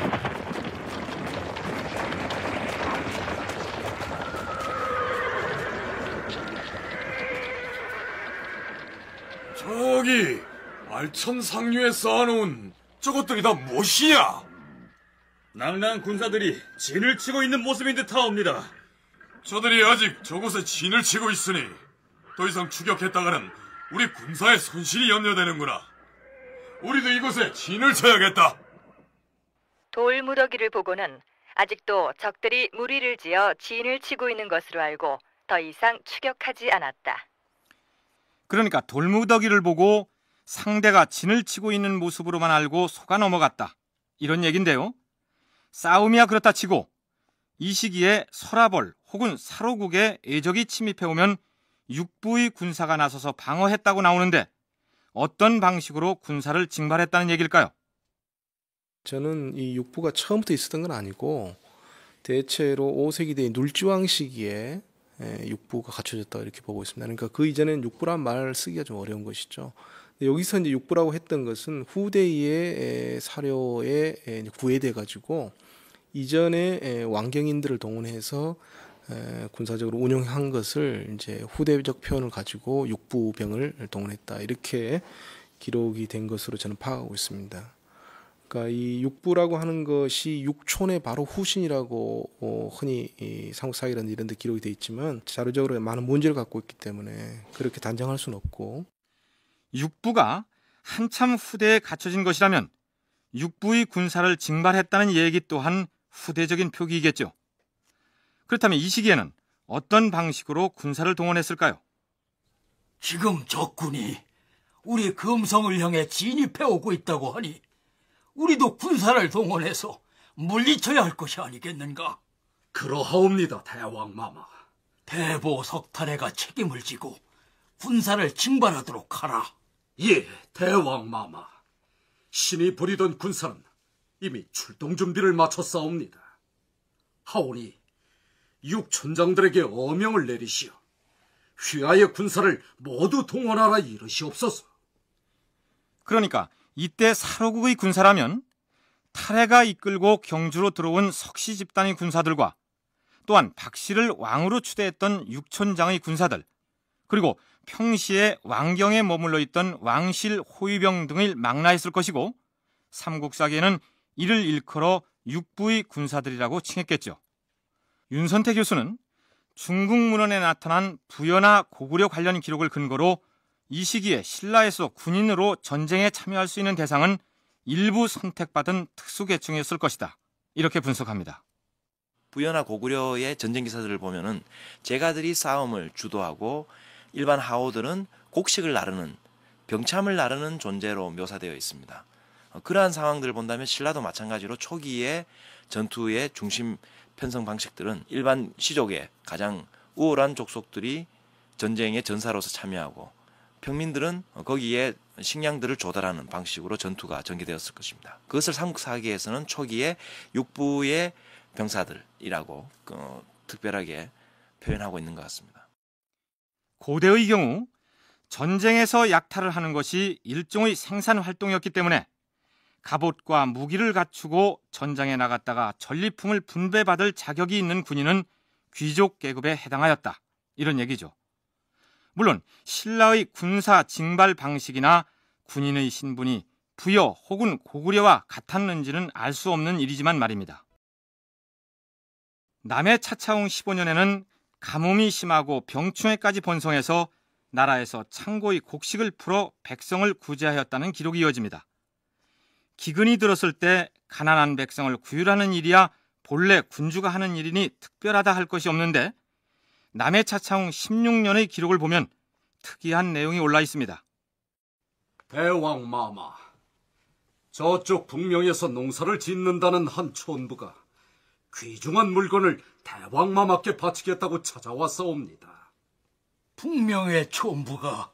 저기 알천 상류에 쌓아놓은 저것들이 다 무엇이냐? 낭낭 군사들이 진을 치고 있는 모습인 듯하옵니다. 저들이 아직 저곳에 진을 치고 있으니 더 이상 추격했다가는 우리 군사의 손실이 염려되는구나. 우리도 이곳에 진을 쳐야겠다. 돌무더기를 보고는 아직도 적들이 무리를 지어 진을 치고 있는 것으로 알고 더 이상 추격하지 않았다. 그러니까 돌무더기를 보고 상대가 진을 치고 있는 모습으로만 알고 속아 넘어갔다. 이런 얘긴데요. 싸움이야 그렇다 치고 이 시기에 서라벌 혹은 사로국에 애적이 침입해오면 육부의 군사가 나서서 방어했다고 나오는데 어떤 방식으로 군사를 징발했다는 얘기일까요? 저는 이 육부가 처음부터 있었던 건 아니고 대체로 5세기대 눌지왕 시기에 육부가 갖춰졌다 이렇게 보고 있습니다. 그러니까 그 이전에는 육부란 말 쓰기가 좀 어려운 것이죠. 여기서 이제 육부라고 했던 것은 후대의 사료에 구애돼 가지고 이전에 왕경인들을 동원해서 군사적으로 운영한 것을 이제 후대적 표현을 가지고 육부병을 동원했다 이렇게 기록이 된 것으로 저는 파악하고 있습니다. 그러니까 이 육부라고 하는 것이 육촌의 바로 후신이라고 흔히 삼국사기라는 이런 데 기록이 되어 있지만 자료적으로 많은 문제를 갖고 있기 때문에 그렇게 단정할 수는 없고, 육부가 한참 후대에 갖춰진 것이라면 육부의 군사를 징발했다는 얘기 또한 후대적인 표기이겠죠. 그렇다면 이 시기에는 어떤 방식으로 군사를 동원했을까요? 지금 적군이 우리 금성을 향해 진입해 오고 있다고 하니 우리도 군사를 동원해서 물리쳐야 할 것이 아니겠는가? 그러하옵니다, 대왕마마. 대보 석탄해가 책임을 지고 군사를 징발하도록 하라. 예, 대왕마마. 신이 부리던 군사는 이미 출동 준비를 마쳤사옵니다. 하오니 육촌장들에게 어명을 내리시어 휘하의 군사를 모두 동원하라 이르시옵소서. 그러니까 이때 사로국의 군사라면 탈해가 이끌고 경주로 들어온 석시 집단의 군사들과 또한 박씨를 왕으로 추대했던 육촌장의 군사들, 그리고 평시에 왕경에 머물러 있던 왕실 호위병 등을 망라했을 것이고, 삼국사기에는 이를 일컬어 육부의 군사들이라고 칭했겠죠. 윤선태 교수는 중국 문헌에 나타난 부여나 고구려 관련 기록을 근거로 이 시기에 신라에서 군인으로 전쟁에 참여할 수 있는 대상은 일부 선택받은 특수계층이었을 것이다, 이렇게 분석합니다. 부여나 고구려의 전쟁 기사들을 보면은 제가들이 싸움을 주도하고 일반 하오들은 곡식을 나르는, 병참을 나르는 존재로 묘사되어 있습니다. 그러한 상황들을 본다면 신라도 마찬가지로 초기에 전투의 중심 편성 방식들은 일반 시족의 가장 우월한 족속들이 전쟁의 전사로서 참여하고 평민들은 거기에 식량들을 조달하는 방식으로 전투가 전개되었을 것입니다. 그것을 삼국사기에서는 초기에 육부의 병사들이라고 특별하게 표현하고 있는 것 같습니다. 고대의 경우 전쟁에서 약탈을 하는 것이 일종의 생산 활동이었기 때문에 갑옷과 무기를 갖추고 전장에 나갔다가 전리품을 분배받을 자격이 있는 군인은 귀족 계급에 해당하였다, 이런 얘기죠. 물론 신라의 군사 징발 방식이나 군인의 신분이 부여 혹은 고구려와 같았는지는 알 수 없는 일이지만 말입니다. 남해 차차웅 15년에는 가뭄이 심하고 병충해까지 번성해서 나라에서 창고의 곡식을 풀어 백성을 구제하였다는 기록이 이어집니다. 기근이 들었을 때 가난한 백성을 구휼하는 일이야 본래 군주가 하는 일이니 특별하다 할 것이 없는데, 남해 차차웅 16년의 기록을 보면 특이한 내용이 올라 있습니다. 대왕마마, 저쪽 북명에서 농사를 짓는다는 한 촌부가 귀중한 물건을 대왕마마께 바치겠다고 찾아왔사옵니다. 북명의 촌부가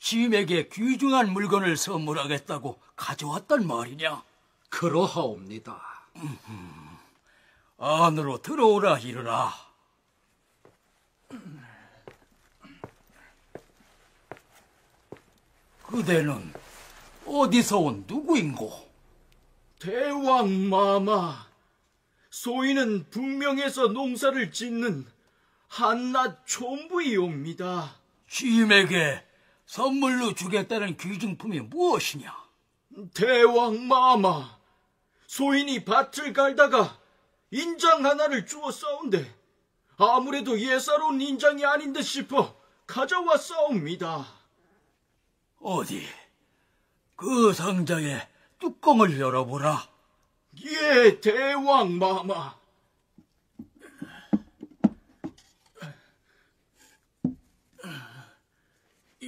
짐에게 귀중한 물건을 선물하겠다고 가져왔단 말이냐? 그러하옵니다. 안으로 들어오라 이르라. 그대는 어디서 온 누구인고? 대왕마마, 소인은 북명에서 농사를 짓는 한낱 촌부이옵니다. 짐에게 선물로 주겠다는 귀중품이 무엇이냐? 대왕마마, 소인이 밭을 갈다가 인장 하나를 주었사온데 아무래도 예사로운 인장이 아닌 듯 싶어 가져왔사옵니다. 어디 그 상자의 뚜껑을 열어보라. 예, 대왕마마.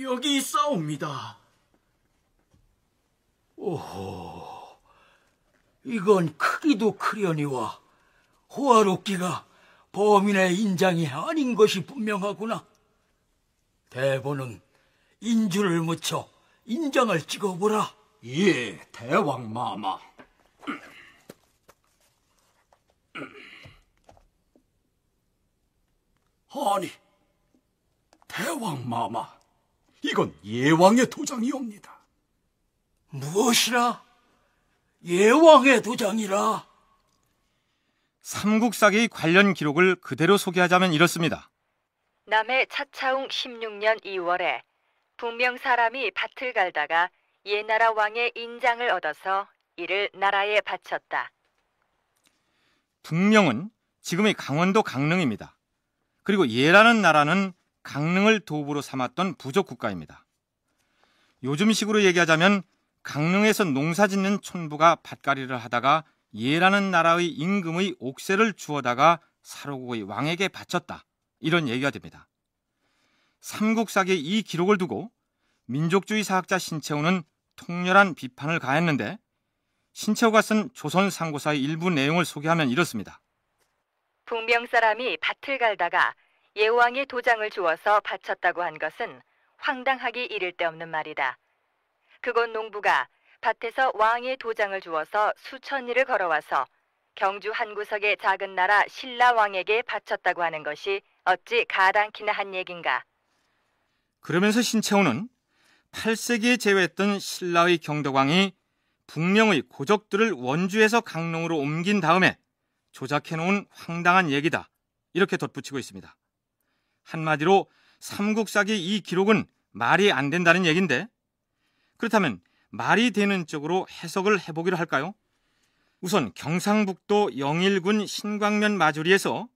여기 있사옵니다. 오호, 이건 크기도 크려니와 호화롭기가 범인의 인장이 아닌 것이 분명하구나. 대보는 인주를 묻혀 인장을 찍어보라. 예, 대왕마마. 아니, 대왕마마, 이건 예왕의 도장이옵니다. 무엇이라? 예왕의 도장이라? 삼국사기의 관련 기록을 그대로 소개하자면 이렇습니다. 남해 차차웅 16년 2월에 북명 사람이 밭을 갈다가 예나라 왕의 인장을 얻어서 이를 나라에 바쳤다. 북명은 지금의 강원도 강릉입니다. 그리고 예라는 나라는 강릉을 도읍으로 삼았던 부족 국가입니다. 요즘식으로 얘기하자면 강릉에서 농사짓는 촌부가 밭갈이를 하다가 예라는 나라의 임금의 옥새를 주워다가 사로국의 왕에게 바쳤다. 이런 얘기가 됩니다. 삼국사기의 이 기록을 두고 민족주의 사학자 신채호는 통렬한 비판을 가했는데, 신채호가 쓴 조선상고사의 일부 내용을 소개하면 이렇습니다. 북명 사람이 밭을 갈다가 예왕의 도장을 주어서 바쳤다고 한 것은 황당하기 이를 데 없는 말이다. 그곳 농부가 밭에서 왕의 도장을 주어서 수천 리를 걸어와서 경주 한 구석의 작은 나라 신라 왕에게 바쳤다고 하는 것이 어찌 가당키나 한 얘긴가. 그러면서 신채호는 8세기에 제외했던 신라의 경덕왕이 북명의 고족들을 원주에서 강릉으로 옮긴 다음에 조작해놓은 황당한 얘기다. 이렇게 덧붙이고 있습니다. 한마디로 삼국사기 이 기록은 말이 안 된다는 얘기인데, 그렇다면 말이 되는 쪽으로 해석을 해보기로 할까요? 우선 경상북도 영일군 신광면 마주리에서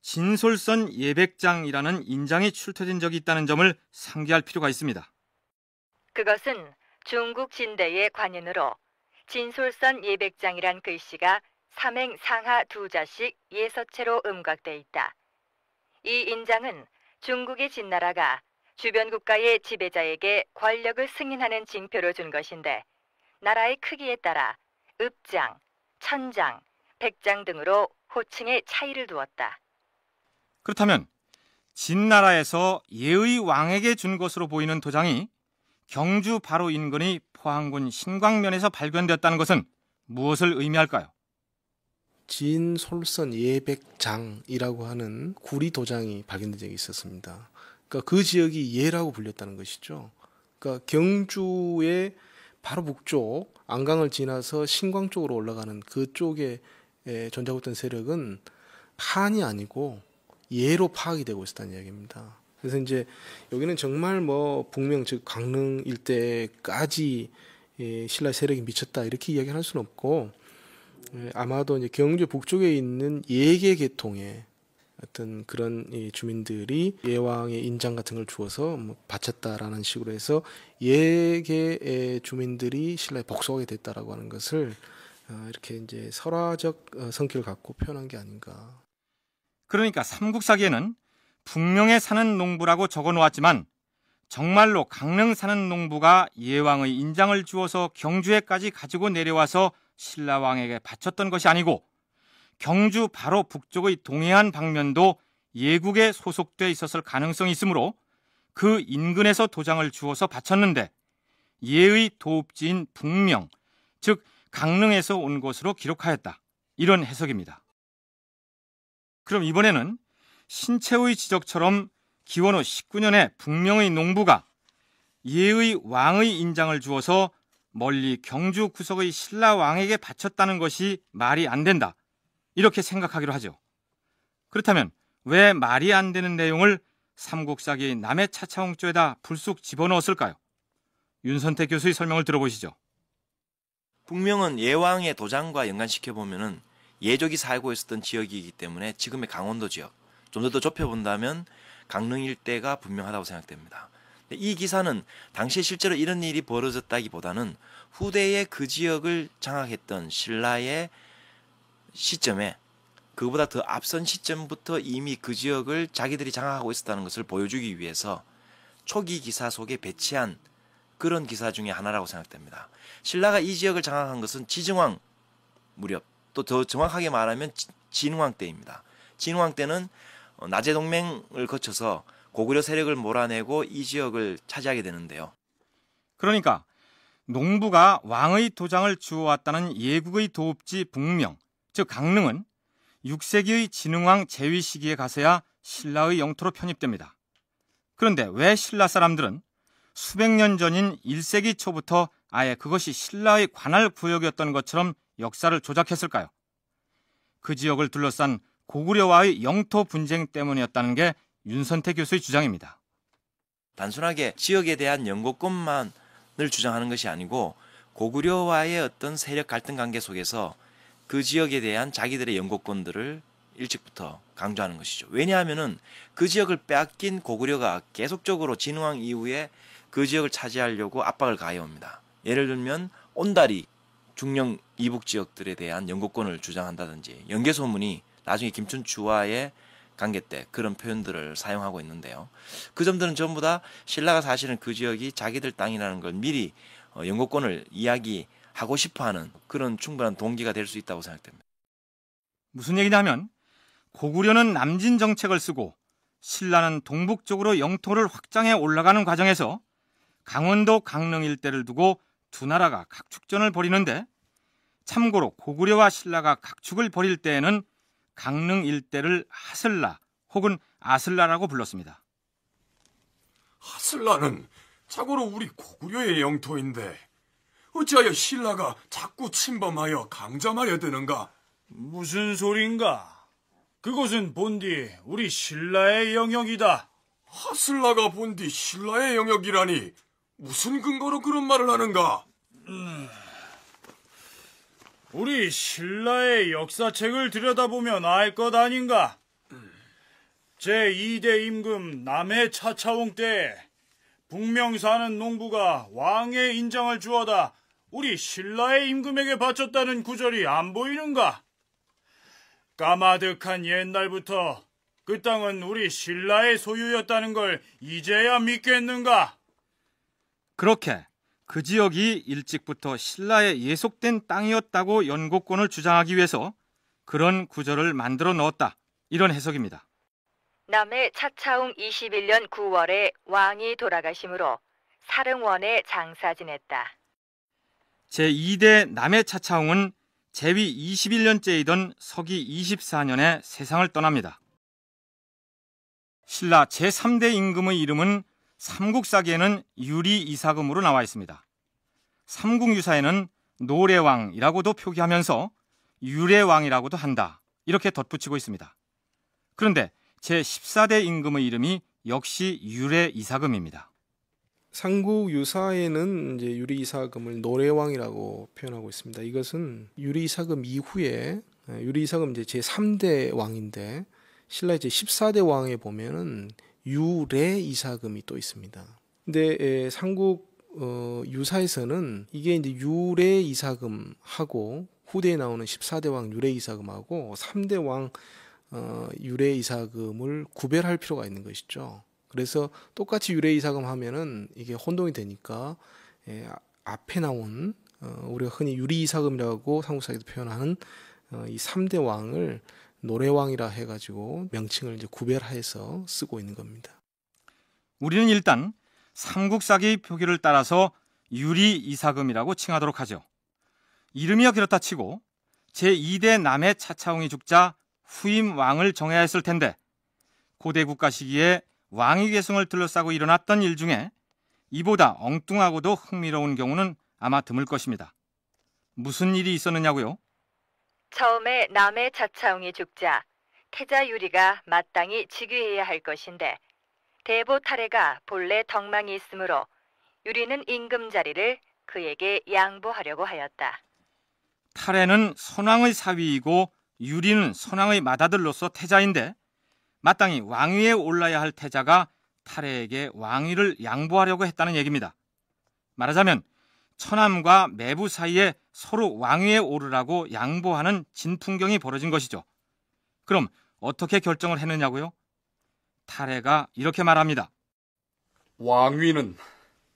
진솔선 예백장이라는 인장이 출토된 적이 있다는 점을 상기할 필요가 있습니다. 그것은 중국 진대의 관인으로 진솔선 예백장이란 글씨가 삼행 상하 두 자씩 예서체로 음각돼 있다. 이 인장은 중국의 진나라가 주변 국가의 지배자에게 권력을 승인하는 징표로 준 것인데, 나라의 크기에 따라 읍장, 천장, 백장 등으로 호칭의 차이를 두었다. 그렇다면 진나라에서 예의 왕에게 준 것으로 보이는 도장이 경주 바로 인근의 포항군 신광면에서 발견되었다는 것은 무엇을 의미할까요? 진솔선 예백장이라고 하는 구리 도장이 발견된 적이 있었습니다. 그러니까 그 지역이 예라고 불렸다는 것이죠. 그러니까 경주의 바로 북쪽 안강을 지나서 신광 쪽으로 올라가는 그쪽에 존재하고 있던 세력은 한이 아니고 예로 파악이 되고 있었다는 이야기입니다. 그래서 이제 여기는 정말 뭐 북명 즉 강릉 일대까지 신라 세력이 미쳤다 이렇게 이야기할 수는 없고, 아마도 이제 경주 북쪽에 있는 예계 계통의 어떤 그런 주민들이 예왕의 인장 같은 걸 주어서 뭐 바쳤다라는 식으로 해서 예계의 주민들이 신라에 복속하게 됐다라고 하는 것을 이렇게 이제 설화적 성격을 갖고 표현한 게 아닌가. 그러니까 삼국사기에는 북명에 사는 농부라고 적어 놓았지만 정말로 강릉 사는 농부가 예왕의 인장을 주어서 경주에까지 가지고 내려와서 신라왕에게 바쳤던 것이 아니고, 경주 바로 북쪽의 동해안 방면도 예국에 소속돼 있었을 가능성이 있으므로 그 인근에서 도장을 주어서 바쳤는데 예의 도읍지인 북명, 즉 강릉에서 온 것으로 기록하였다. 이런 해석입니다. 그럼 이번에는 신채호의 지적처럼 기원후 19년에 북명의 농부가 예의 왕의 인장을 주어서 멀리 경주 구석의 신라 왕에게 바쳤다는 것이 말이 안 된다. 이렇게 생각하기로 하죠. 그렇다면 왜 말이 안 되는 내용을 삼국사기의 남해 차차홍조에다 불쑥 집어넣었을까요? 윤선택 교수의 설명을 들어보시죠. 북명은 예왕의 도장과 연관시켜보면 예족이 살고 있었던 지역이기 때문에 지금의 강원도 지역, 좀 더 좁혀본다면 강릉 일대가 분명하다고 생각됩니다. 이 기사는 당시에 실제로 이런 일이 벌어졌다기보다는 후대에 그 지역을 장악했던 신라의 시점에 그보다 더 앞선 시점부터 이미 그 지역을 자기들이 장악하고 있었다는 것을 보여주기 위해서 초기 기사 속에 배치한 그런 기사 중에 하나라고 생각됩니다. 신라가 이 지역을 장악한 것은 지증왕 무렵, 또 더 정확하게 말하면 진흥왕 때입니다. 진흥왕 때는 나제 동맹을 거쳐서 고구려 세력을 몰아내고 이 지역을 차지하게 되는데요. 그러니까 농부가 왕의 도장을 주워왔다는 예국의 도읍지 북명, 즉 강릉은 6세기의 진흥왕 재위 시기에 가서야 신라의 영토로 편입됩니다. 그런데 왜 신라 사람들은 수백 년 전인 1세기 초부터 아예 그것이 신라의 관할 구역이었던 것처럼 역사를 조작했을까요? 그 지역을 둘러싼 고구려와의 영토 분쟁 때문이었다는 게 윤선태 교수의 주장입니다. 단순하게 지역에 대한 영고권만을 주장하는 것이 아니고 고구려와의 어떤 세력 갈등 관계 속에서 그 지역에 대한 자기들의 영고권들을 일찍부터 강조하는 것이죠. 왜냐하면은 그 지역을 빼앗긴 고구려가 계속적으로 진흥왕 이후에 그 지역을 차지하려고 압박을 가해옵니다. 예를 들면 온다리, 중령 이북 지역들에 대한 영고권을 주장한다든지 연개소문이 나중에 김춘추와의 관계 때 그런 표현들을 사용하고 있는데요. 그 점들은 전부 다 신라가 사실은 그 지역이 자기들 땅이라는 걸 미리 영고권을 이야기하고 싶어하는 그런 충분한 동기가 될 수 있다고 생각됩니다. 무슨 얘기냐면 고구려는 남진 정책을 쓰고 신라는 동북 쪽으로 영토를 확장해 올라가는 과정에서 강원도 강릉 일대를 두고 두 나라가 각축전을 벌이는데, 참고로 고구려와 신라가 각축을 벌일 때에는 강릉 일대를 하슬라 혹은 아슬라라고 불렀습니다. 하슬라는 자고로 우리 고구려의 영토인데 어찌하여 신라가 자꾸 침범하여 강점하려 드는가? 무슨 소린가? 그곳은 본디 우리 신라의 영역이다. 하슬라가 본디 신라의 영역이라니 무슨 근거로 그런 말을 하는가? 우리 신라의 역사책을 들여다보면 알 것 아닌가? 제2대 임금 남해 차차홍 때 북명 사는 농부가 왕의 인장을 주워다 우리 신라의 임금에게 바쳤다는 구절이 안 보이는가? 까마득한 옛날부터 그 땅은 우리 신라의 소유였다는 걸 이제야 믿겠는가? 그렇게 그 지역이 일찍부터 신라의 예속된 땅이었다고 연고권을 주장하기 위해서 그런 구절을 만들어 넣었다, 이런 해석입니다. 남해 차차웅 21년 9월에 왕이 돌아가심으로 사릉원에 장사 지냈다. 제2대 남해 차차웅은 재위 21년째이던 서기 24년에 세상을 떠납니다. 신라 제3대 임금의 이름은 삼국사기에는 유리이사금으로 나와 있습니다. 삼국유사에는 노래왕이라고도 표기하면서 유래왕이라고도 한다, 이렇게 덧붙이고 있습니다. 그런데 제14대 임금의 이름이 역시 유래이사금입니다. 삼국유사에는 이제 유리이사금을 노래왕이라고 표현하고 있습니다. 이것은 유리이사금 이후에, 유리이사금 이제 제3대 왕인데 신라 이제 14대 왕에 보면은 유래이사금이 또 있습니다. 근데 삼국 유사에서는 이게 이제 유래이사금하고 후대에 나오는 14대 왕 유래이사금하고 3대 왕 유래이사금을 구별할 필요가 있는 것이죠. 그래서 똑같이 유래이사금 하면은 이게 혼동이 되니까 앞에 나온 우리가 흔히 유리이사금이라고 삼국사에서 표현하는 이 3대 왕을 노래왕이라 해가지고 명칭을 이제 구별해서 쓰고 있는 겁니다. 우리는 일단 삼국사기 표기를 따라서 유리이사금이라고 칭하도록 하죠. 이름이야 그렇다 치고 제2대 남해 차차웅이 죽자 후임 왕을 정해야 했을 텐데 고대 국가 시기에 왕위 계승을 둘러싸고 일어났던 일 중에 이보다 엉뚱하고도 흥미로운 경우는 아마 드물 것입니다. 무슨 일이 있었느냐고요? 처음에 남해 차차웅이 죽자 태자 유리가 마땅히 즉위해야 할 것인데 대보 탈해가 본래 덕망이 있으므로 유리는 임금 자리를 그에게 양보하려고 하였다. 탈해는 선왕의 사위이고 유리는 선왕의 맏아들로서 태자인데 마땅히 왕위에 올라야 할 태자가 탈해에게 왕위를 양보하려고 했다는 얘기입니다. 말하자면 처남과 매부 사이에 서로 왕위에 오르라고 양보하는 진풍경이 벌어진 것이죠. 그럼 어떻게 결정을 했느냐고요? 탈해가 이렇게 말합니다. 왕위는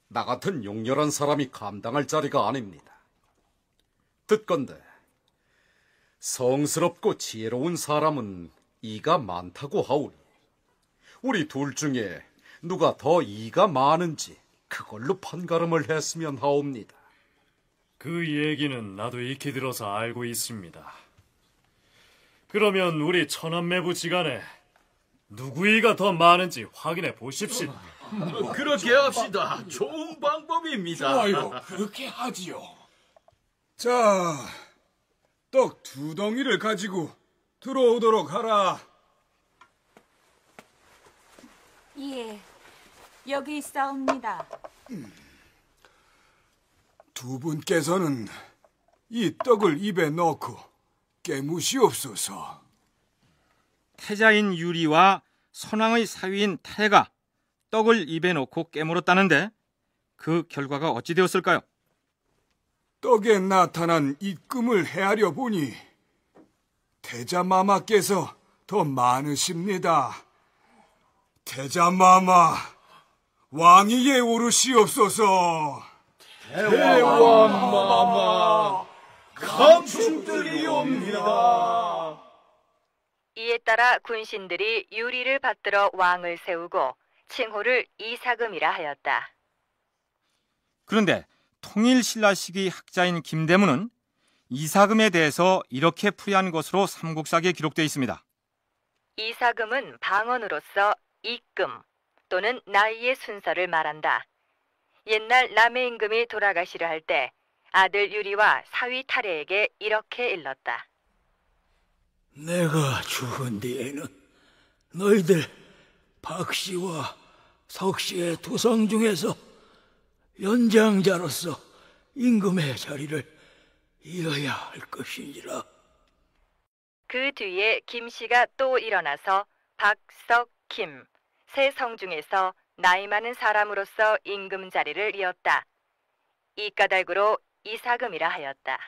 나 같은 용렬한 사람이 감당할 자리가 아닙니다. 듣건대 성스럽고 지혜로운 사람은 이가 많다고 하오니 우리 둘 중에 누가 더 이가 많은지 그걸로 판가름을 했으면 하옵니다. 그 얘기는 나도 익히 들어서 알고 있습니다. 그러면 우리 천안매부지간에 누구이가 더 많은지 확인해 보십시오. 그렇게 합시다. 좋은 방법입니다. 좋아요. 그렇게 하지요. 자, 떡 2덩이를 가지고 들어오도록 하라. 예, 여기 있사옵니다. 두 분께서는 이 떡을 입에 넣고 깨무시옵소서. 태자인 유리와 선왕의 사위인 타레가 떡을 입에 넣고 깨물었다는데 그 결과가 어찌 되었을까요? 떡에 나타난 입금을 헤아려 보니 태자마마께서 더 많으십니다. 태자마마, 왕위에 오르시옵소서. 대왕마마, 감축드리옵니다. 이에 따라 군신들이 유리를 받들어 왕을 세우고 칭호를 이사금이라 하였다. 그런데 통일 신라 시기 학자인 김대문은 이사금에 대해서 이렇게 풀이한 것으로 삼국사기에 기록되어 있습니다. 이사금은 방언으로서 입금 또는 나이의 순서를 말한다. 옛날 남의 임금이 돌아가시려 할 때 아들 유리와 사위 타레에게 이렇게 일렀다. 내가 죽은 뒤에는 너희들 박씨와 석씨의 두성 중에서 연장자로서 임금의 자리를 이어야 할 것이니라. 그 뒤에 김씨가 또 일어나서 박, 석, 김 세 성 중에서 나이 많은 사람으로서 임금 자리를 이었다. 이 까닭으로 이사금이라 하였다.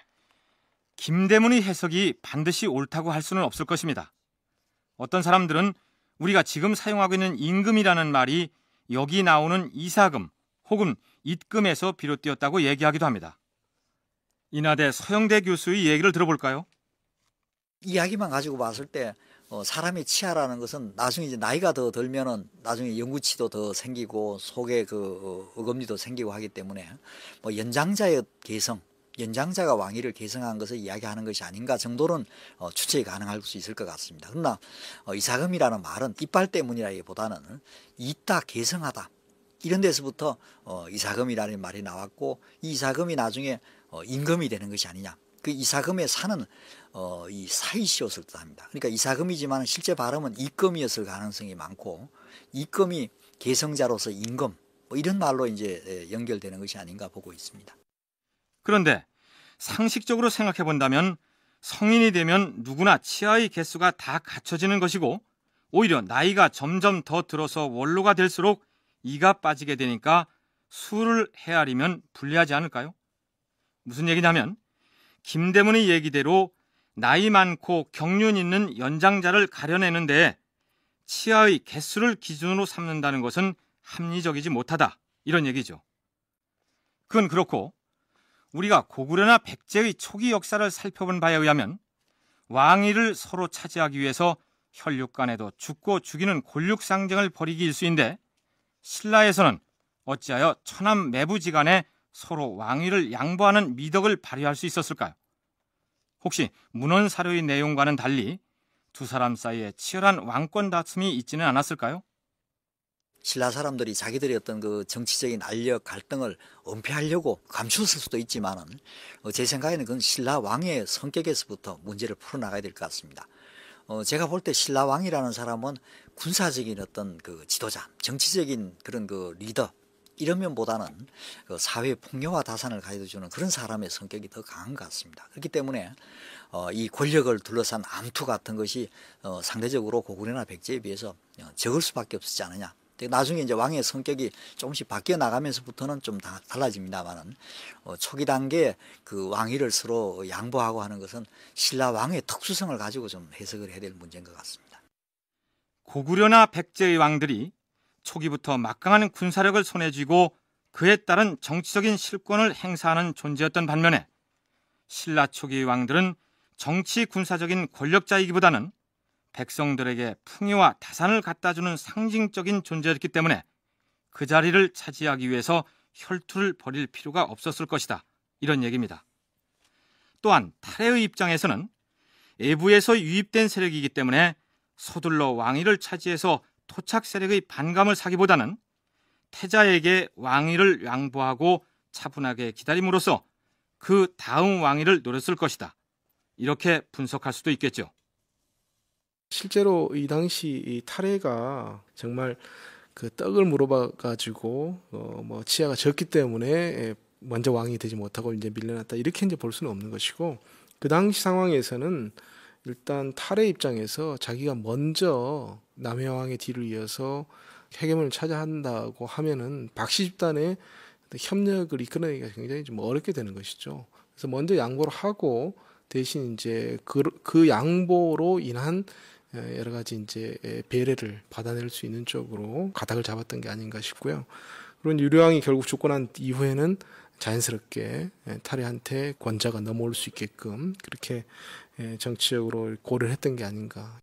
김대문의 해석이 반드시 옳다고 할 수는 없을 것입니다. 어떤 사람들은 우리가 지금 사용하고 있는 임금이라는 말이 여기 나오는 이사금 혹은 입금에서 비롯되었다고 얘기하기도 합니다. 인하대 서영대 교수의 얘기를 들어볼까요? 이야기만 가지고 봤을 때 사람의 치아라는 것은 나중에 이제 나이가 더 들면은 나중에 영구치도 더 생기고 속에 그 어금니도 생기고 하기 때문에 뭐 연장자의 개성, 연장자가 왕위를 계승한 것을 이야기하는 것이 아닌가 정도는 추측이 가능할 수 있을 것 같습니다. 그러나 이사금이라는 말은 이빨 때문이라기보다는 있다, 계승하다 이런 데서부터 이사금이라는 말이 나왔고 이 이사금이 나중에 임금이 되는 것이 아니냐. 그 이사금의 사는 이 사이시옷을 뜻합니다. 그러니까 이사금이지만 실제 발음은 입금이었을 가능성이 많고 입금이 계승자로서 임금 뭐 이런 말로 이제 연결되는 것이 아닌가 보고 있습니다. 그런데 상식적으로 생각해 본다면 성인이 되면 누구나 치아의 개수가 다 갖춰지는 것이고 오히려 나이가 점점 더 들어서 원로가 될수록 이가 빠지게 되니까 수를 헤아리면 불리하지 않을까요? 무슨 얘기냐면 김대문의 얘기대로 나이 많고 경륜 있는 연장자를 가려내는데 치아의 개수를 기준으로 삼는다는 것은 합리적이지 못하다 이런 얘기죠. 그건 그렇고 우리가 고구려나 백제의 초기 역사를 살펴본 바에 의하면 왕위를 서로 차지하기 위해서 혈육 간에도 죽고 죽이는 골육 상쟁을 벌이기 일쑤인데 신라에서는 어찌하여 천암 매부지간에 서로 왕위를 양보하는 미덕을 발휘할 수 있었을까요? 혹시 문헌 사료의 내용과는 달리 두 사람 사이에 치열한 왕권 다툼이 있지는 않았을까요? 신라 사람들이 자기들의 어떤 그 정치적인 알력 갈등을 은폐하려고 감추었을 수도 있지만은 제 생각에는 그건 신라 왕의 성격에서부터 문제를 풀어나가야 될 것 같습니다. 제가 볼 때 신라 왕이라는 사람은 군사적인 어떤 그 지도자, 정치적인 그런 그 리더 이런 면보다는 그 사회 풍요와 다산을 가져주는 그런 사람의 성격이 더 강한 것 같습니다. 그렇기 때문에 이 권력을 둘러싼 암투 같은 것이 상대적으로 고구려나 백제에 비해서 적을 수밖에 없었지 않느냐. 나중에 이제 왕의 성격이 조금씩 바뀌어 나가면서부터는 좀 달라집니다만은 초기 단계에 그 왕위를 서로 양보하고 하는 것은 신라 왕의 특수성을 가지고 좀 해석을 해야 될 문제인 것 같습니다. 고구려나 백제의 왕들이 초기부터 막강한 군사력을 손에 쥐고 그에 따른 정치적인 실권을 행사하는 존재였던 반면에 신라 초기의 왕들은 정치 군사적인 권력자이기보다는 백성들에게 풍요와 다산을 갖다주는 상징적인 존재였기 때문에 그 자리를 차지하기 위해서 혈투를 벌일 필요가 없었을 것이다. 이런 얘기입니다. 또한 탈해의 입장에서는 외부에서 유입된 세력이기 때문에 서둘러 왕위를 차지해서 토착 세력의 반감을 사기보다는 태자에게 왕위를 양보하고 차분하게 기다림으로써 그 다음 왕위를 노렸을 것이다. 이렇게 분석할 수도 있겠죠. 실제로 이 당시 이 탈해가 정말 그 떡을 물어봐 가지고 뭐 치아가 적기 때문에 먼저 왕이 되지 못하고 이제 밀려났다, 이렇게 이제 볼 수는 없는 것이고, 그 당시 상황에서는 일단 탈해 입장에서 자기가 먼저 남해 왕의 뒤를 이어서 해계문을 차지해야 한다고 하면은 박씨 집단의 협력을 이끌어내기가 굉장히 좀 어렵게 되는 것이죠. 그래서 먼저 양보를 하고 대신 이제 그 양보로 인한 여러 가지 이제 배려를 받아낼 수 있는 쪽으로 가닥을 잡았던 게 아닌가 싶고요. 그런 유려왕이 결국 죽고 난 이후에는 자연스럽게 탈해한테 권자가 넘어올 수 있게끔 그렇게 정치적으로 고려를 했던 게 아닌가.